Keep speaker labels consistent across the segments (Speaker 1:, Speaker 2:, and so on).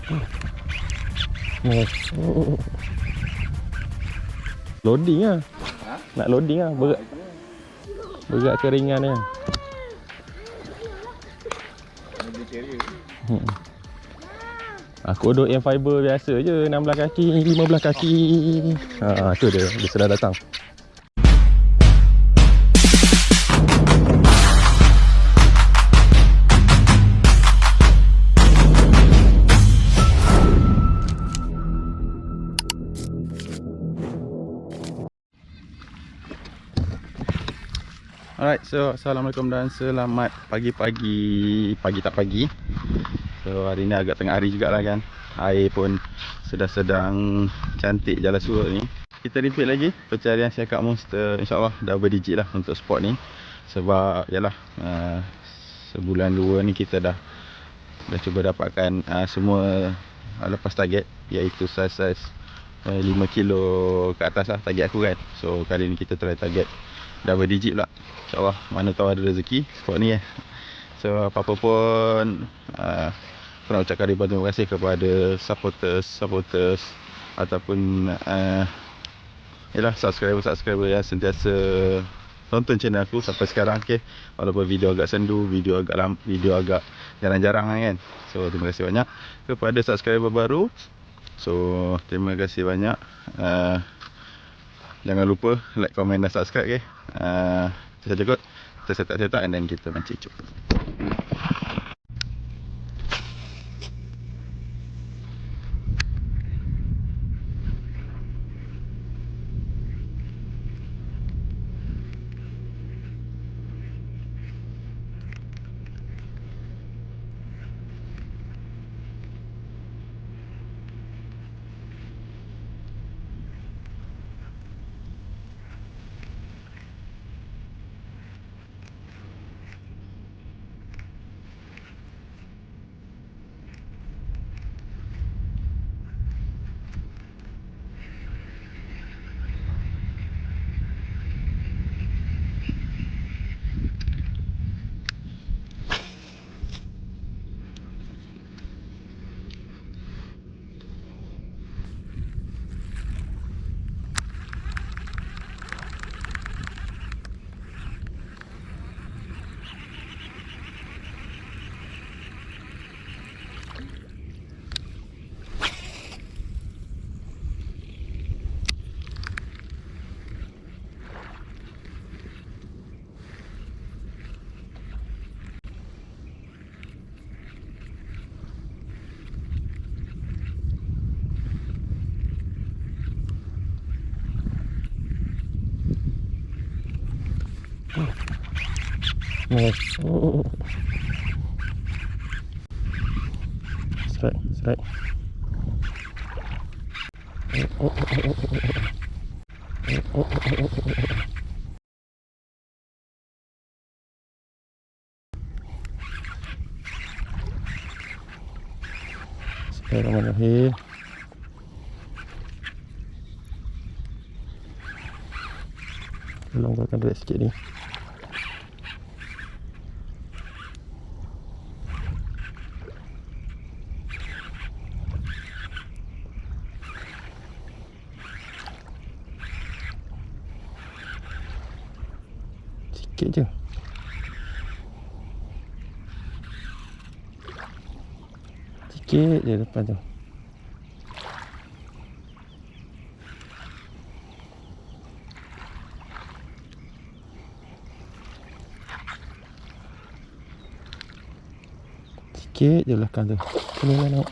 Speaker 1: Oh. Loading lah. Nak loading lah. Berat keringan ni. Aku duduk yang fiber biasa je, 16 kaki, 15 kaki. Tu dia sudah datang. Alright, so Assalamualaikum dan selamat pagi-pagi. Pagi tak pagi. So hari ni agak tengah hari jugalah kan. Air pun sedang cantik Jala Surut ni. Kita repeat lagi pencarian siakap monster. InsyaAllah double digit lah untuk spot ni. Sebab yalah, sebulan 2 ni kita dah cuba dapatkan semua lepas target, iaitu saiz 5 kilo ke atas lah target aku kan. So kali ni kita try target double digit pula. InsyaAllah, mana tahu ada rezeki spot ni So apa-apa pun, aku nak ucapkan ribuan terima kasih kepada supporters ataupun yalah, subscriber yang sentiasa tonton channel aku sampai sekarang. Walaupun video agak sendu, video agak jarang-jarang kan. So terima kasih banyak kepada subscriber baru. So terima kasih banyak. Jangan lupa like, komen dan subscribe. Kita saja kot. Kita setak-setak and then kita mancing cup. Strike. Bismillahirrahmanirrahim. Longgarkan drag sikit ni. Sikit je. Sikit je depan tu. Sikit je belakang tu. Sini lah nak.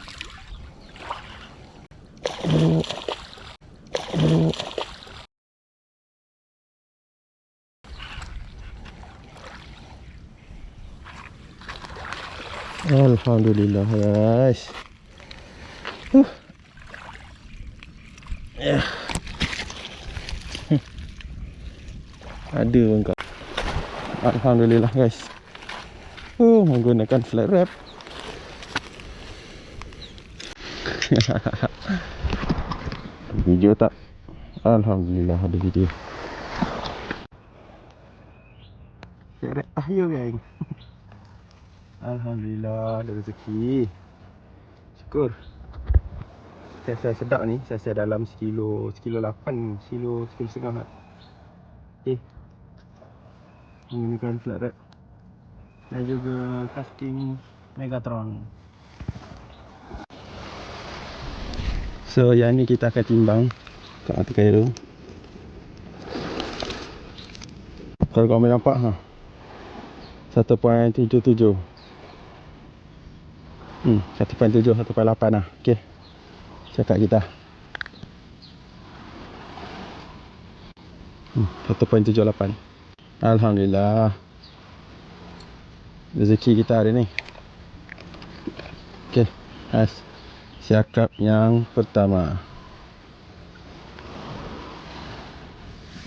Speaker 1: Alhamdulillah guys. Ada pun kau. Alhamdulillah guys. Menggunakan flat wrap. Video tak? Alhamdulillah ada video. Flat wrap akhir geng. Alhamdulillah ada rezeki. Syukur. Saya sedap ni, saya dalam sekilo 8, sekilo setengah. Okey. Menggunakan flat wrap dan juga casting Megatron. So yang ni kita akan timbang kat mata Cairo. Kalau kau boleh nampak 1.77. 1.7, 1.8 lah. Okey. Cakap kita. 1.78. Alhamdulillah. Rezeki kita hari ni. Okey. Siakap yang pertama.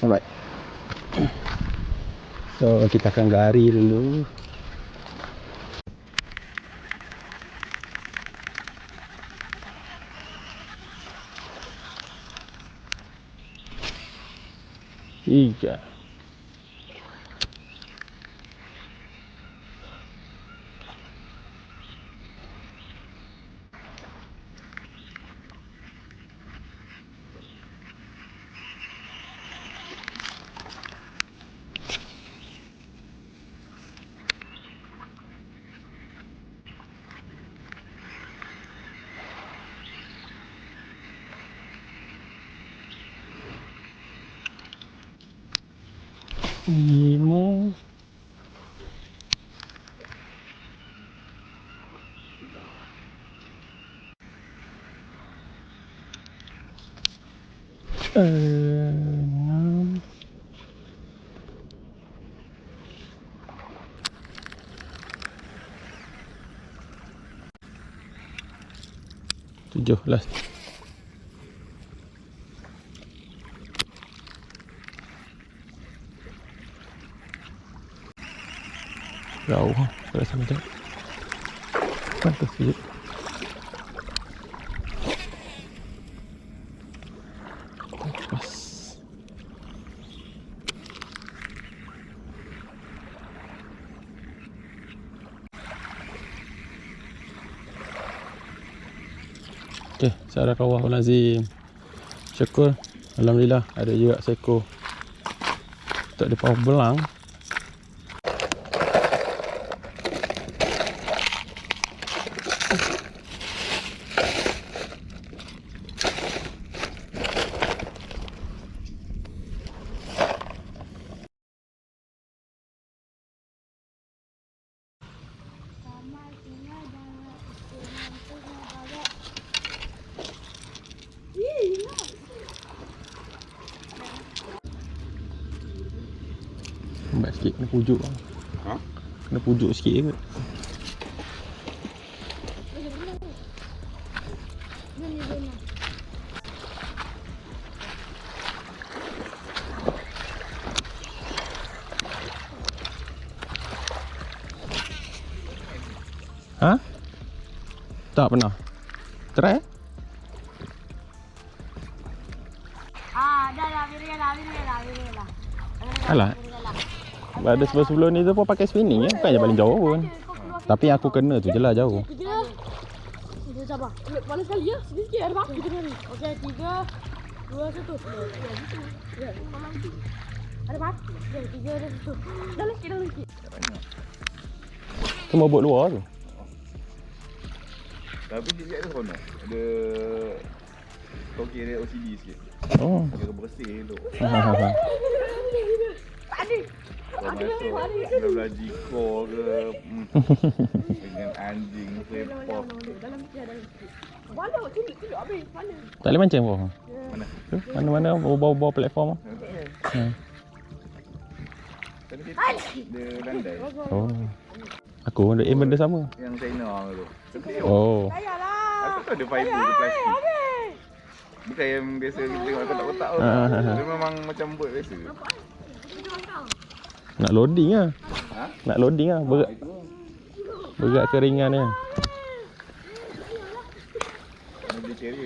Speaker 1: Alright. So kita akan gari dulu. Tiga. Lima. Enam. 17. Jauh kat sana tu. Pantas sikit. Pas. Okey, saya ada kawah Lazim. Syukur. Alhamdulillah ada juga seekor. Tak ada pawah belang. Lambat sikit, kena pujuk. Kena pujuk sikit je kot. Ha? Tak pernah. Try?
Speaker 2: Dah lah, bila.
Speaker 1: Alah. Ada sebelum ni tu pun pakai spinning ya. Bukannya paling jauh pun. Tapi yang aku kena tu je lah jauh.
Speaker 2: Kerja. Kita sabar. Mana sekali ya? Sikit-sikit ada bak. Kita ni. Okey, 3 2 1. Ya, mama tu. Ada bak. Ya, 3 2 1. Dalam sikit.
Speaker 1: Semua buat luar tu.
Speaker 3: Tapi dia ada kono. Ada okey, dia OCD sikit.
Speaker 1: Oh.
Speaker 3: Dia bersih elok.
Speaker 2: Tadi.
Speaker 3: Kau masuk belah jiko ke dengan anjing sepop.
Speaker 2: Dalam sikit, dalam sikit. Mana? Tunjuk habis. Mana?
Speaker 1: Tak boleh mancing pun.
Speaker 3: Mana?
Speaker 1: Tu, mana-mana bawah platform.
Speaker 3: Tadi dia landai.
Speaker 1: Oh. Aku ada aim benda sama.
Speaker 3: Yang China tu. Sedih.
Speaker 1: Oh.
Speaker 2: Ayalah.
Speaker 3: Aku tahu ada fiber ke plastik. Bukan yang biasa kita tengok kotak-kotak tu. Dia memang macam buat biasa.
Speaker 1: Nak loading ah.
Speaker 3: Ha?
Speaker 1: Nak loading ah. Berat keringan ni.
Speaker 3: Dia carrier.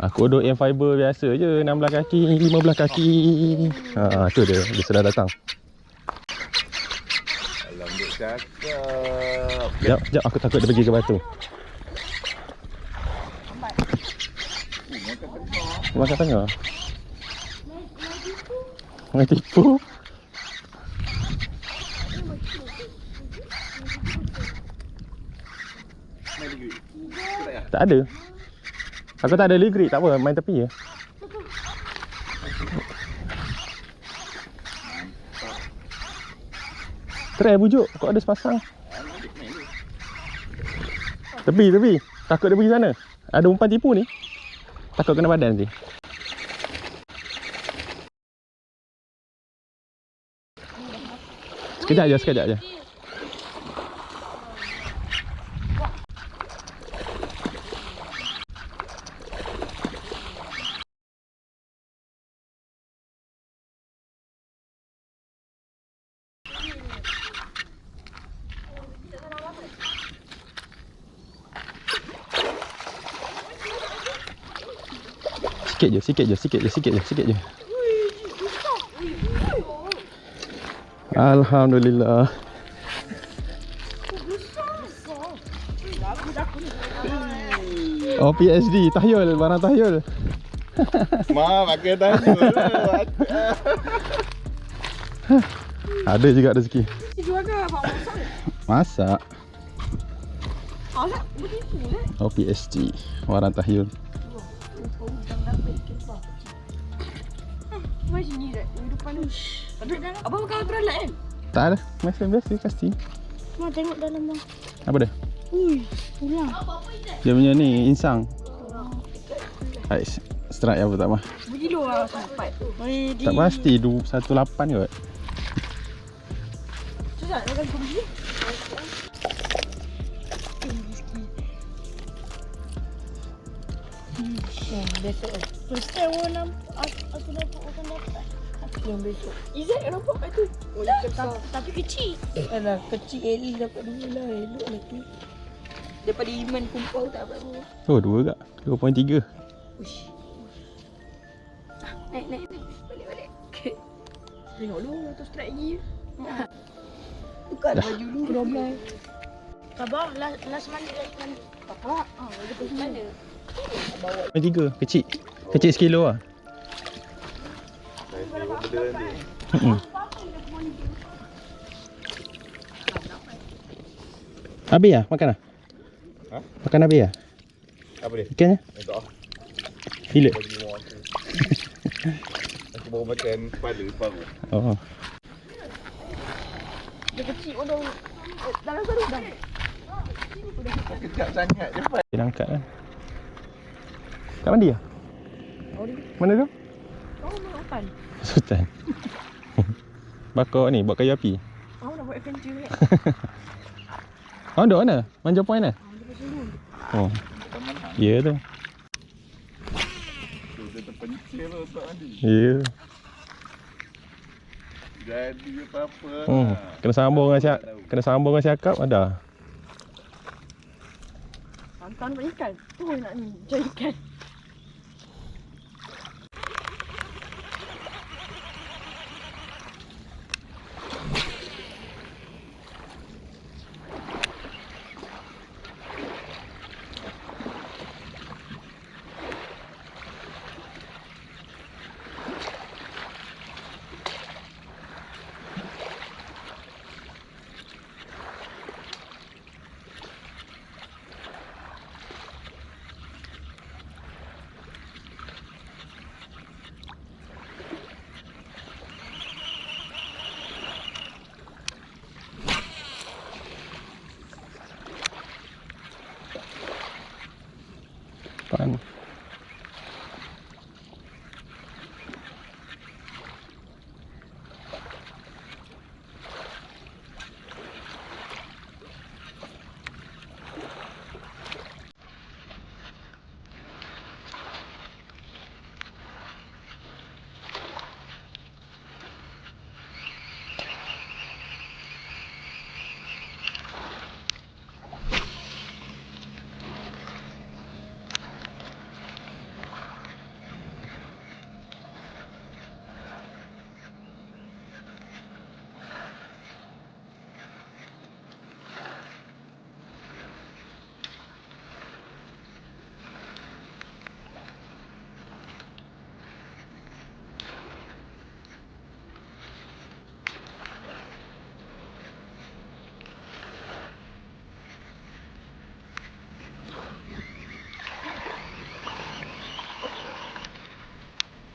Speaker 1: Aku duk aim fiber biasa je, 16 kaki, 15 kaki. Tu dia sudah datang.
Speaker 3: Alam duk cakap.
Speaker 1: Sekejap, aku takut dia pergi ke batu. Makan tengah. Main tipu. Tak ada. Aku tak ada ligrit, tak apa, main tepi je. Try bujuk, kau ada sepasang. Tepi. Takut dia pergi sana. Ada umpan tipu ni. Takut kena badan nanti. Sekejap je. Sikit je. Alhamdulillah. Oh, PhD, tahyul, barang tahyul.
Speaker 3: Pakai tahyul lah.
Speaker 1: Ada juga rezeki.
Speaker 2: Jual ke abang masak?
Speaker 1: Masak.
Speaker 2: Alah, begitu lah.
Speaker 1: Oh, PhD, barang tahyul.
Speaker 2: Mari sini dah. Depan tu. Abang makan beralat kan?
Speaker 1: Tak ada, macam biasa pasti.
Speaker 2: Mak tengok dalam bang.
Speaker 1: Apa dia?
Speaker 2: Ui, pulang.
Speaker 1: Dia punya ni insang. Ais, strike apa tak mah?
Speaker 2: Berkilo lah sampai. Mari di.
Speaker 1: Tak pasti 218 kot.
Speaker 2: Susah nak kau pergi. Besok first time aku nampak akan dapat. Yang besok Izzat nampak kat tu. Oh, tapi kecil.
Speaker 4: Alah, kecil Eli dapat 2 lah. Elok lah tu. Daripada Iman kumpul tak dapat 2.
Speaker 1: Oh, 2 kak. 2.3.
Speaker 4: Uish. Naik. Balik.
Speaker 2: Tengok dulu tu strike lagi.
Speaker 4: Tukar baju dulu.
Speaker 2: Problem. Abang last month. Tak. Baju tu mana?
Speaker 1: 2.3, kecil. Kecil sekilo lah. Habis lah? Makan lah?
Speaker 3: Ha?
Speaker 1: Makan habis lah?
Speaker 3: Apa dia?
Speaker 1: Ikannya?
Speaker 3: Tak.
Speaker 1: Bila?
Speaker 3: Bagi mu aku. Aku baru makan kepala baru.
Speaker 1: Oh.
Speaker 2: Dia kecil pun dah dalam sarung dah.
Speaker 3: Kejap sangat cepat.
Speaker 1: Dia angkat kan? Kat mandi lah? Mana tu?
Speaker 2: Kau nak makan?
Speaker 1: Sultan. Bakar ni, buat kayu api.
Speaker 2: Kau nak buat adventure kan?
Speaker 1: Oh, duduk mana? Manja point lah? Oh. Ya tu.
Speaker 3: Tu dia terpencil lah tak mandi.
Speaker 1: Ya.
Speaker 3: Jadi apa-apa.
Speaker 1: Kena sambung dengan cakap ada.
Speaker 2: Hantar nak ikan. Tu nak ni, cari ikan.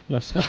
Speaker 1: Last lah.